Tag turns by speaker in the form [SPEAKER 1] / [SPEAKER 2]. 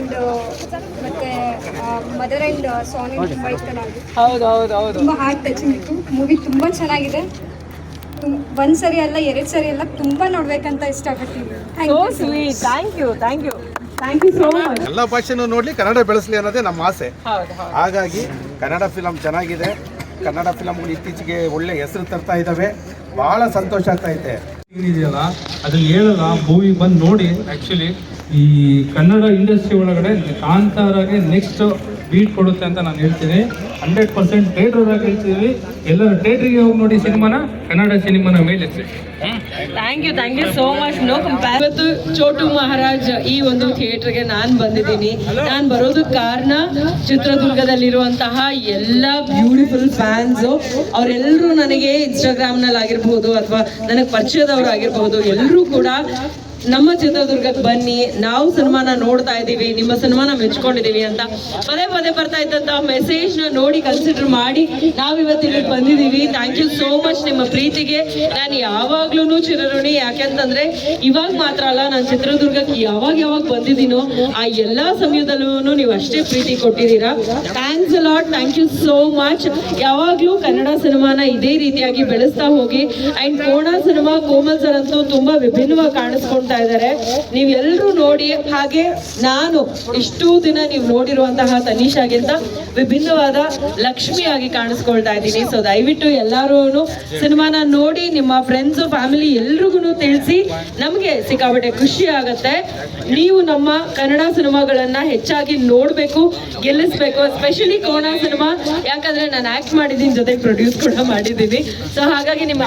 [SPEAKER 1] And ಮತ್ತು mother and ಸಾನಿ ತುಂಬ ಇಷ್ಟ ನನಗೆ.
[SPEAKER 2] ಹೌದು ಹೌದು ಹೌದು,
[SPEAKER 1] ತುಂಬ ಹಾರ್ಟ್ ಟಚಿಂಗ್ ಇತ್ತು. ಮೂವಿ ತುಂಬ ಚೆನ್ನಾಗಿದೆ. ಒಂದು ಸರಿ ಅಲ್ಲ, 2 ಸರಿ ಅಲ್ಲ, ತುಂಬ ನೋಡ್ಬೇಕಂತ ಇಷ್ಟಪಡ್ತೀನಿ.
[SPEAKER 2] So sweet. Thank you thank you thank you so much.
[SPEAKER 3] ಎಲ್ಲ ಭಾಷೆನೂ ನೋಡಲಿ, ಕನ್ನಡ ಬೆಳೆಸಲಿ ಅನ್ನೋದೇ ನಮ್ಮ ಆಸೆ.
[SPEAKER 2] ಹೌದು ಹೌದು.
[SPEAKER 3] ಹಾಗಾಗಿ ಕನ್ನಡ ಫಿಲಮ್ ಚೆನ್ನಾಗಿದೆ. ಕನ್ನಡ ಫಿಲಮ್ಗಳು ಇತ್ತೀಚೆಗೆ ಒಳ್ಳೆ ಹೆಸರು ತರ್ತಾ ಇದ್ದಾವೆ. ಭಾಳ ಸಂತೋಷ ಆಗ್ತಾ ಇದೆ.
[SPEAKER 4] ಇದೆಯಲ್ಲ ಅದು ಹೇಳಲ್ಲ, ಮೂವಿ ಬಂದು ನೋಡಿ. ಆ್ಯಕ್ಚುಲಿ ಈ ಕನ್ನಡ ಇಂಡಸ್ಟ್ರಿ ಒಳಗಡೆ ಕಾಂತಾರಾಗೆ ನೆಕ್ಸ್ಟ್ ಬೀಟ್ ಕೊಡುತ್ತೆ ಅಂತ ನಾನು ಹೇಳ್ತೀನಿ. 100% ಥಿಯೇಟ್ರಾಗಿ ಹೇಳ್ತೀವಿ. ಎಲ್ಲರೂ ಥಿಯೇಟ್ರಿಗೆ ಹೋಗಿ ನೋಡಿ ಸಿನಿಮಾನ, ಕನ್ನಡ ಸಿನಿಮಾನ ಮೇಲೆ.
[SPEAKER 2] Thank you so much. No compare. ಇವತ್ತು ಚೋಟು ಮಹಾರಾಜ್ ಈ ಒಂದು ಥಿಯೇಟರ್ಗೆ ನಾನು ಬಂದಿದ್ದೀನಿ. ನಾನು ಬರೋದಕ್ಕೆ ಕಾರಣ ಚಿತ್ರದುರ್ಗದಲ್ಲಿರುವಂತಹ ಎಲ್ಲ ಬ್ಯೂಟಿಫುಲ್ ಫ್ಯಾನ್ಸು. ಅವರೆಲ್ಲರೂ ನನಗೆ ಇನ್ಸ್ಟಾಗ್ರಾಮ್ನಲ್ಲಿ ಆಗಿರ್ಬೋದು ಅಥವಾ ನನಗೆ ಪರಿಚಯದವರು ಆಗಿರ್ಬೋದು, ಎಲ್ಲರೂ ಕೂಡ ನಮ್ಮ ಚಿತ್ರದುರ್ಗಕ್ಕೆ ಬನ್ನಿ, ನಾವು ಸಿನಿಮಾನ ನೋಡ್ತಾ ಇದ್ದೀವಿ, ನಿಮ್ಮ ಸಿನಿಮಾನ ಮೆಚ್ಕೊಂಡಿದ್ದೀವಿ ಅಂತ ಪದೇ ಪದೇ ಬರ್ತಾ ಇದ್ದಂತಹ ಮೆಸೇಜ್ನ ನೋಡಿ ಕನ್ಸಿಡರ್ ಮಾಡಿ ನಾವಿವತ್ತು ಇಲ್ಲಿಗೆ ಬಂದಿದ್ದೀವಿ. Thank you so much. ನಿಮ್ಮ ಪ್ರೀತಿಗೆ ನಾನು ಯಾವಾಗ್ಲೂ ಚಿರಋಣಿ. ಯಾಕೆಂತಂದ್ರೆ ಇವಾಗ ಮಾತ್ರ ಅಲ್ಲ, ನಾನು ಚಿತ್ರದುರ್ಗಕ್ಕೆ ಯಾವಾಗ ಬಂದಿದ್ದೀನೋ ಆ ಎಲ್ಲ ಸಮಯದಲ್ಲೂ ನೀವು ಅಷ್ಟೇ ಪ್ರೀತಿ ಕೊಟ್ಟಿದ್ದೀರಾ. Thanks a lot. Thank you so much. ಯಾವಾಗಲೂ ಕನ್ನಡ ಸಿನಿಮಾನ ಇದೇ ರೀತಿಯಾಗಿ ಬೆಳೆಸ್ತಾ ಹೋಗಿ. ಆ್ಯಂಡ್ ಕೋಣ ಸಿನಿಮಾ ಕೋಮಲ್ ಸರ್ ಅಂತೂ ತುಂಬಾ ವಿಭಿನ್ನವಾಗಿ ಕಾಣಿಸ್ಕೊಂತ ಇದ್ದಾರೆ. ನೀವೆಲ್ಲರೂ ನೋಡಿ. ಹಾಗೆ ನಾನು ಇಷ್ಟು ದಿನ ನೀವು ನೋಡಿರುವಂತಹ ತನಿಷಾಗಿಂತ ವಿಭಿನ್ನವಾದ ಲಕ್ಷ್ಮಿಯಾಗಿ ಕಾಣಿಸ್ಕೊಳ್ತಾ ಇದ್ದೀನಿ. ಸೊ ದಯವಿಟ್ಟು ಎಲ್ಲರೂ ಸಿನಿಮಾನ ನೋಡಿ ನಿಮ್ಮ ಫ್ರೆಂಡ್ಸ್ ಫ್ಯಾಮಿಲಿ ಎಲ್ರಿಗೂ ತಿಳಿಸಿ. ನಮಗೆ ಸಿಕ್ಕಾಪಟ್ಟೆ ಖುಷಿ ಆಗತ್ತೆ. ನೀವು ನಮ್ಮ ಕನ್ನಡ ಸಿನಿಮಾಗಳನ್ನ ಹೆಚ್ಚಾಗಿ ನೋಡಬೇಕು, ಗೆಲ್ಲಿಸ್ಬೇಕು. ಎಸ್ಪೆಷಲಿ ಕೋಣ ಸಿನಿಮಾ, ಯಾಕಂದ್ರೆ ನಾನು ಆಕ್ಟ್ ಮಾಡಿದ್ದೀನಿ, ಜೊತೆ ಪ್ರೊಡ್ಯೂಸ್ ಕೂಡ ಮಾಡಿದ್ದೀನಿ. ಸೊ ಹಾಗಾಗಿ ನಿಮ್ಮ